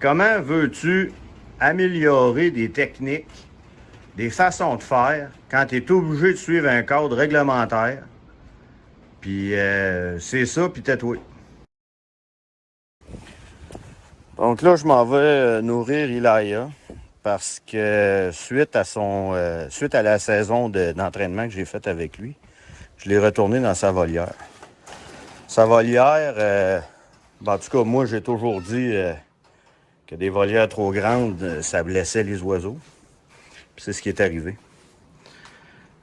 Comment veux-tu améliorer des techniques, des façons de faire, quand tu es obligé de suivre un cadre réglementaire? Puis c'est ça, puis tatouer. Donc là, je m'en vais nourrir Ilaya parce que suite à la saison d'entraînement que j'ai faite avec lui, je l'ai retourné dans sa volière. Sa volière, en tout cas, moi, j'ai toujours dit que des volières trop grandes, ça blessait les oiseaux. Puis c'est ce qui est arrivé.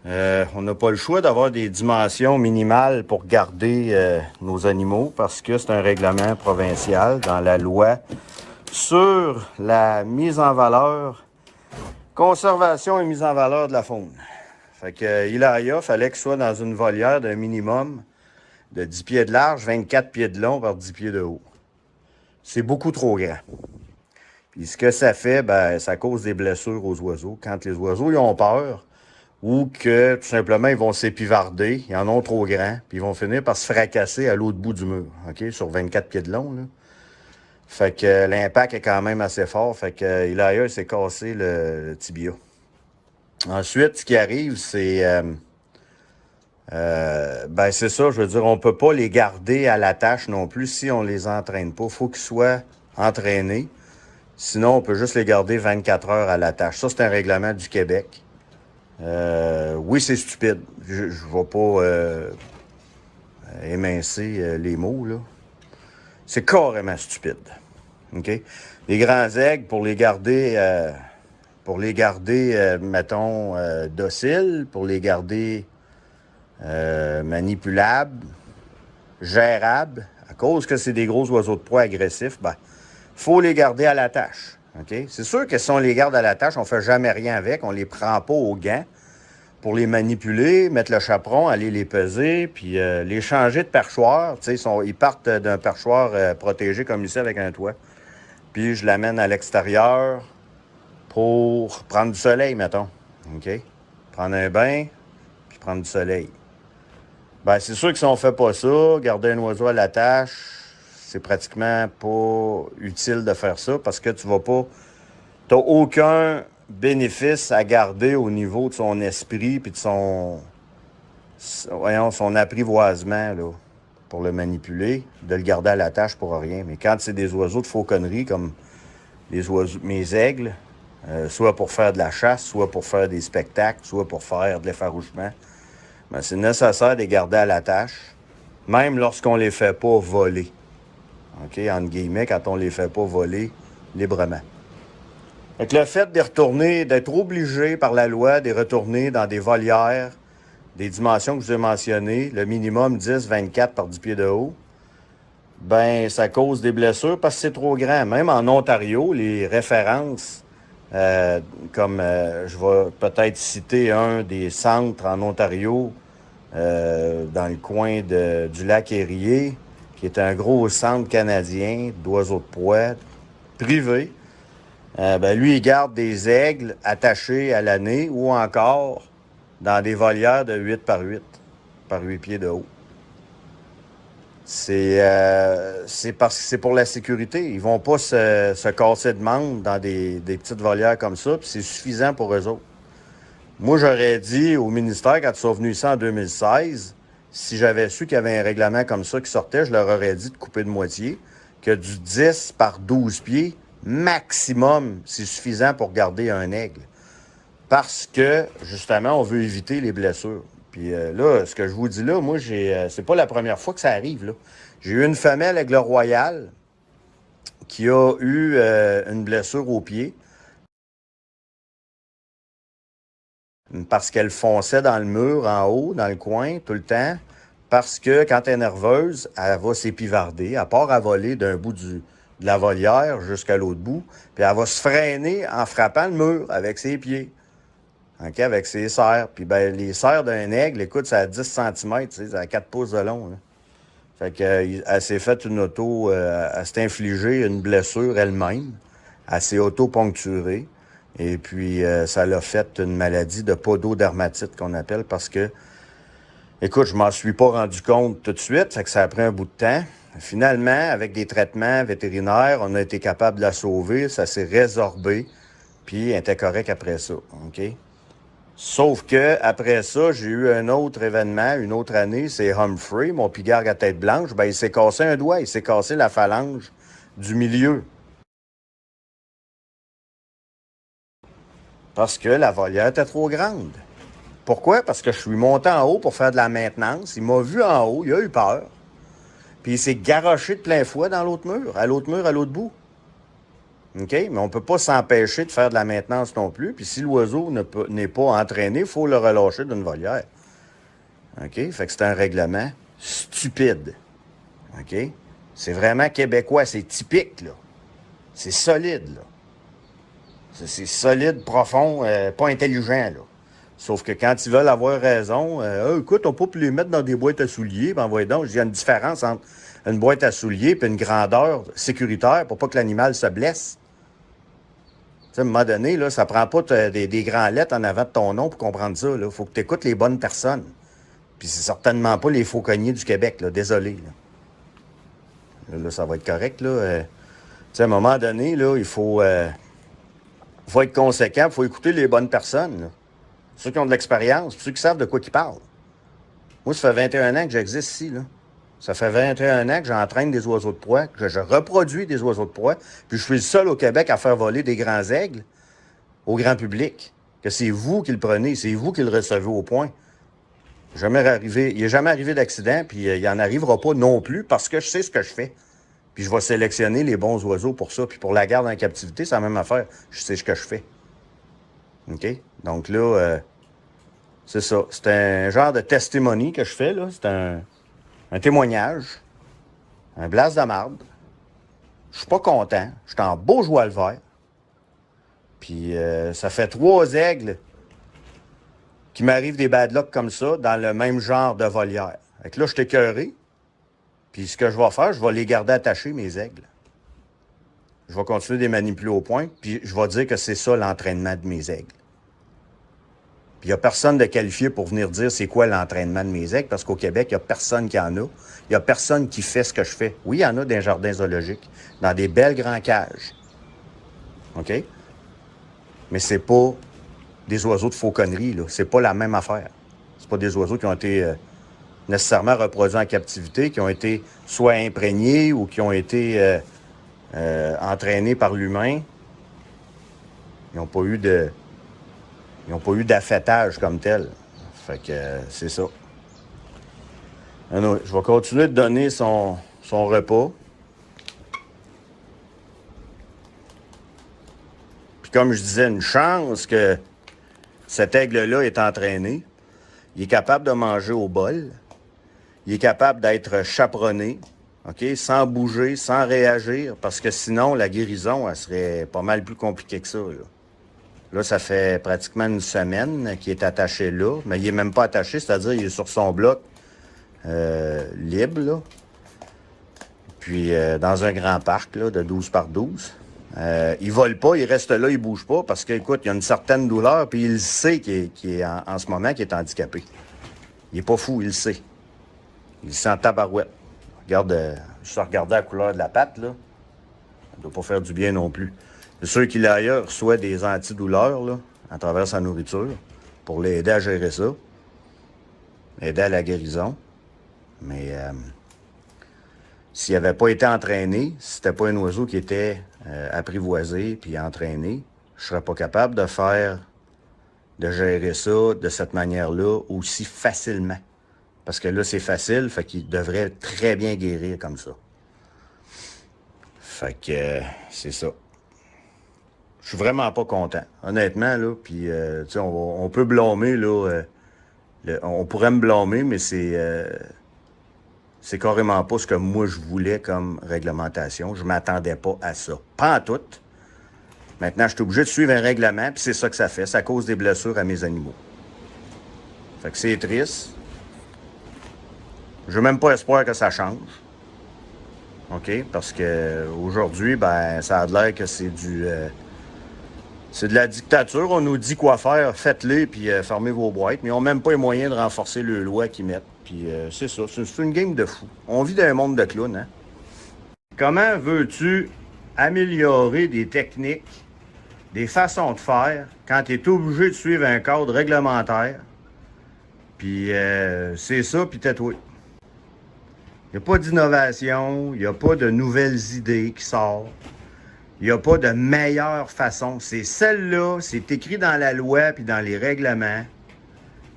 On n'a pas le choix d'avoir des dimensions minimales pour garder nos animaux parce que c'est un règlement provincial dans la loi sur la mise en valeur, conservation et mise en valeur de la faune. Fait que Ilaya, fallait qu'il soit dans une volière d'un minimum de 10 pieds de large, 24 pieds de long par 10 pieds de haut. C'est beaucoup trop grand. Puis ce que ça fait, ben, ça cause des blessures aux oiseaux. Quand les oiseaux ils ont peur ou que tout simplement ils vont s'épivarder, ils en ont trop grand, puis ils vont finir par se fracasser à l'autre bout du mur, OK, sur 24 pieds de long, là. Fait que l'impact est quand même assez fort. Fait que Ilaya s'est cassé le tibia. Ensuite, ce qui arrive, c'est... ben c'est ça, je veux dire, on peut pas les garder à la tâche non plus si on les entraîne pas. Il faut qu'ils soient entraînés. Sinon, on peut juste les garder 24 heures à la tâche. Ça, c'est un règlement du Québec. Oui, c'est stupide. Je vais pas émincer les mots, là. C'est carrément stupide. OK? Les grands aigles, pour les garder, mettons, dociles, pour les garder manipulables, gérables, à cause que c'est des gros oiseaux de proie agressifs, ben, faut les garder à la tâche. OK? C'est sûr que si on les garde à la tâche, on fait jamais rien avec, on les prend pas aux gants pour les manipuler, mettre le chaperon, aller les peser, puis les changer de perchoir. Ils partent d'un perchoir protégé comme ici avec un toit. Puis je l'amène à l'extérieur pour prendre du soleil, mettons. OK? Prendre un bain, puis prendre du soleil. Ben, c'est sûr que si on fait pas ça, garder un oiseau à la tâche, c'est pratiquement pas utile de faire ça parce que tu vas pas... T'as aucun bénéfice à garder au niveau de son esprit puis de son apprivoisement, là, pour le manipuler, de le garder à la tâche pour rien. Mais quand c'est des oiseaux de fauconnerie, comme les oiseaux, mes aigles, soit pour faire de la chasse, soit pour faire des spectacles, soit pour faire de l'effarouchement, ben, c'est nécessaire de les garder à la tâche, même lorsqu'on les fait pas voler. OK? Entre guillemets, quand on les fait pas voler librement. Donc, le fait de retourner, d'être obligé par la loi de retourner dans des volières, des dimensions que je vous ai mentionnées, le minimum 10-24 par 10 pieds de haut, ben ça cause des blessures parce que c'est trop grand. Même en Ontario, les références, comme je vais peut-être citer un des centres en Ontario, dans le coin du lac Erie, qui est un gros centre canadien d'oiseaux de proie privé. Ben lui, il garde des aigles attachés à l'année ou encore dans des volières de 8 par 8 pieds de haut. C'est parce que c'est pour la sécurité. Ils vont pas se casser de membres dans des petites volières comme ça, puis c'est suffisant pour eux autres. Moi, j'aurais dit au ministère, quand ils sont venus ici en 2016, si j'avais su qu'il y avait un règlement comme ça qui sortait, je leur aurais dit de couper de moitié, que du 10 par 12 pieds, maximum, c'est suffisant pour garder un aigle. Parce que, justement, on veut éviter les blessures. Puis là, ce que je vous dis là, moi, c'est pas la première fois que ça arrive, là. J'ai eu une femelle aigle royal qui a eu une blessure au pied parce qu'elle fonçait dans le mur en haut, dans le coin, tout le temps. Parce que quand elle est nerveuse, elle va s'épivarder, à part à voler d'un bout de la volière jusqu'à l'autre bout, puis elle va se freiner en frappant le mur avec ses pieds. OK, avec ses serres. Puis ben, les serres d'un aigle, écoute, ça a 10 cm, tu sais, ça a 4 pouces de long, là. Fait qu'elle s'est faite elle s'est infligée une blessure elle-même. Elle s'est auto-poncturée. Et puis, ça l'a fait une maladie de pododermatite qu'on appelle parce que, écoute, je m'en suis pas rendu compte tout de suite, fait que ça a pris un bout de temps. finalement, avec des traitements vétérinaires, on a été capable de la sauver, ça s'est résorbé, puis elle était correcte après ça, OK? Sauf que après ça, j'ai eu un autre événement, une autre année, c'est Humphrey, mon pigargue à tête blanche, ben il s'est cassé un doigt, il s'est cassé la phalange du milieu. Parce que la volière était trop grande. Pourquoi? Parce que je suis monté en haut pour faire de la maintenance. Il m'a vu en haut, il a eu peur. Puis il s'est garoché de plein fouet dans l'autre mur, à l'autre mur, à l'autre bout. OK? Mais on ne peut pas s'empêcher de faire de la maintenance non plus. Puis si l'oiseau n'est pas entraîné, il faut le relâcher d'une volière. OK? Fait que c'est un règlement stupide. OK? C'est vraiment québécois, c'est typique, là. C'est solide, là. C'est solide, profond, pas intelligent, là. Sauf que quand ils veulent avoir raison, écoute, on peut pas les mettre dans des boîtes à souliers, ben voyons donc, il y a une différence entre une boîte à souliers et une grandeur sécuritaire pour pas que l'animal se blesse. Tu sais, à un moment donné, là, ça prend pas des grands lettres en avant de ton nom pour comprendre ça. Il faut que tu écoutes les bonnes personnes. Puis c'est certainement pas les fauconniers du Québec, là, désolé. Là, ça va être correct. Là. Tu sais, à un moment donné, là, il faut être conséquent, il faut écouter les bonnes personnes. Là. Ceux qui ont de l'expérience, ceux qui savent de quoi ils parlent. Moi, ça fait 21 ans que j'existe ici, là. Ça fait 21 ans que j'entraîne des oiseaux de proie, que je reproduis des oiseaux de proie, puis je suis le seul au Québec à faire voler des grands aigles au grand public. Que c'est vous qui le prenez, c'est vous qui le recevez au point. Il n'est jamais arrivé d'accident, puis il n'en arrivera pas non plus parce que je sais ce que je fais. Puis je vais sélectionner les bons oiseaux pour ça. Puis pour la garde en captivité, c'est la même affaire. Je sais ce que je fais. OK? Donc là, c'est ça. C'est un genre de testimony que je fais, là. C'est un témoignage. Un blast de marde. Je suis pas content. Je suis en beau joie le vert. Puis ça fait 3 aigles qui m'arrivent des bad luck comme ça dans le même genre de volière. Fait que là, je suis écœuré. Puis ce que je vais faire, je vais les garder attachés, mes aigles. Je vais continuer de les manipuler au point, puis je vais dire que c'est ça l'entraînement de mes aigles. Puis il n'y a personne de qualifié pour venir dire c'est quoi l'entraînement de mes aigles, parce qu'au Québec, il n'y a personne qui en a. Il n'y a personne qui fait ce que je fais. Oui, il y en a dans les jardins zoologiques, dans des belles grands cages. OK? Mais c'est pas des oiseaux de fauconnerie, là. C'est pas la même affaire. C'est pas des oiseaux qui ont été nécessairement reproduits en captivité, qui ont été soit imprégnés ou qui ont été entraînés par l'humain. Ils n'ont pas eu d'affêtage comme tel. Fait que c'est ça. Je vais continuer de donner son repas. Puis comme je disais, une chance que cet aigle-là est entraîné. Il est capable de manger au bol. Il est capable d'être chaperonné, OK, sans bouger, sans réagir, parce que sinon, la guérison, elle serait pas mal plus compliquée que ça. Là, ça fait pratiquement une semaine qu'il est attaché là, mais il n'est même pas attaché, c'est-à-dire qu'il est sur son bloc libre, là. Puis dans un grand parc là, de 12 par 12. Il vole pas, il reste là, il bouge pas, parce qu'écoute, il y a une certaine douleur, puis il sait qu'il est en ce moment qu'il est handicapé. Il est pas fou, il le sait. Il sent tabarouette. Regarde, juste regarder la couleur de la patte, là. Ça ne doit pas faire du bien non plus. C'est sûr qu'il ailleurs reçoit des antidouleurs, là, à travers sa nourriture, pour l'aider à gérer ça. Aider à la guérison. Mais s'il n'avait pas été entraîné, si c'était pas un oiseau qui était apprivoisé puis entraîné, je serais pas capable de gérer ça de cette manière-là aussi facilement. Parce que là, c'est facile, fait qu'il devrait très bien guérir comme ça. Fait que c'est ça. Je suis vraiment pas content, honnêtement, là. Puis, tu sais, on peut blâmer, là. On pourrait me blâmer, mais c'est carrément pas ce que moi je voulais comme réglementation. Je m'attendais pas à ça. Pas en tout. Maintenant, je suis obligé de suivre un règlement, puis c'est ça que ça fait. Ça cause des blessures à mes animaux. Fait que c'est triste. J'ai même pas espoir que ça change. OK? Parce que aujourd'hui, ben, ça a l'air que c'est c'est de la dictature. On nous dit quoi faire, faites-les, puis fermez vos boîtes. Mais ils n'ont même pas les moyens de renforcer les lois qu'ils mettent. Puis c'est ça, c'est une game de fou. On vit dans un monde de clowns, hein? comment veux-tu améliorer des techniques, des façons de faire, quand tu es obligé de suivre un cadre réglementaire? Puis c'est ça, puis tatoué. Il n'y a pas d'innovation, il n'y a pas de nouvelles idées qui sortent. Il n'y a pas de meilleure façon. C'est celle-là, c'est écrit dans la loi puis dans les règlements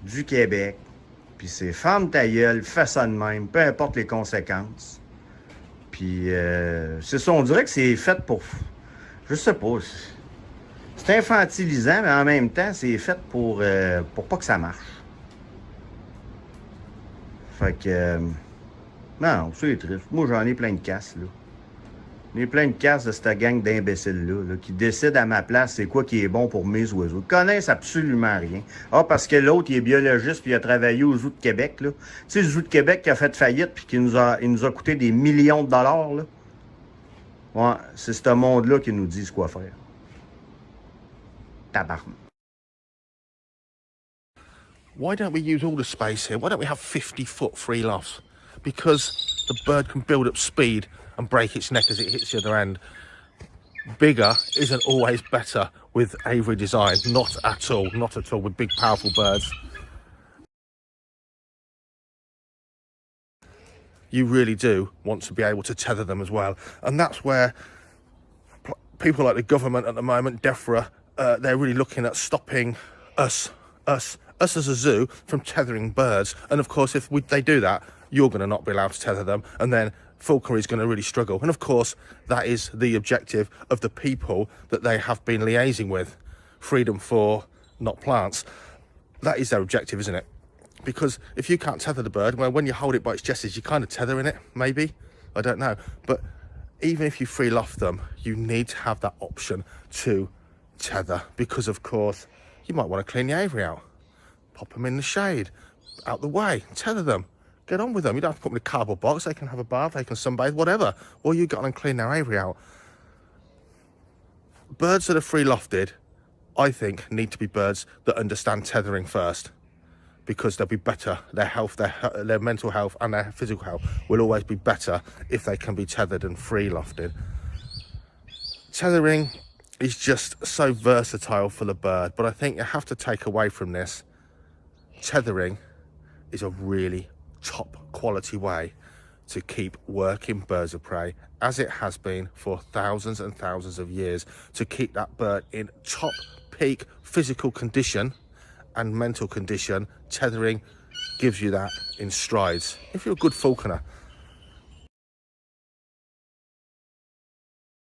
du Québec. Puis c'est ferme ta gueule, fais ça de même, peu importe les conséquences. Puis c'est ça, on dirait que c'est fait pour... Je sais pas. C'est infantilisant, mais en même temps, c'est fait pour pas que ça marche. Fait que... non, c'est triste. Moi, j'en ai plein de casses, là. J'en ai plein de casses de cette gang d'imbéciles-là, qui décident à ma place c'est quoi qui est bon pour mes oiseaux. Ils connaissent absolument rien. Ah, parce que l'autre, il est biologiste puis il a travaillé au Zoo de Québec, là. Tu sais, le Zoo de Québec qui a fait faillite puis il nous a coûté des millions de dollars, là. Ouais, c'est ce monde-là qui nous dit quoi faire. Tabarnak. Why don't we use all the space here? Why don't we have 50-foot free lofts? Because the bird can build up speed and break its neck as it hits the other end. Bigger isn't always better with aviary design. Not at all. Not at all with big, powerful birds. You really do want to be able to tether them as well. And that's where people like the government at the moment, DEFRA, they're really looking at stopping us as a zoo from tethering birds. And of course, if they do that, you're going to not be allowed to tether them, and then falconry is going to really struggle. And of course, that is the objective of the people that they have been liaising with. Freedom for Not Plants. That is their objective, isn't it? Because if you can't tether the bird, well, when you hold it by its jesses, you're kind of tethering it, maybe. I don't know. But even if you free loft them, you need to have that option to tether, because of course, you might want to clean the aviary out. Pop them in the shade, out the way, tether them. Get on with them. You don't have to put them in a cardboard box. They can have a bath, they can sunbathe, whatever. Or you get on and clean their aviary out. Birds that are free lofted, I think, need to be birds that understand tethering first, because they'll be better. Their health, their mental health and their physical health will always be better if they can be tethered and free lofted. Tethering is just so versatile for the bird, but I think you have to take away from this, tethering is a really top quality way to keep working birds of prey, as it has been for thousands and thousands of years, to keep that bird in top peak physical condition and mental condition. Tethering gives you that in strides if you're a good falconer.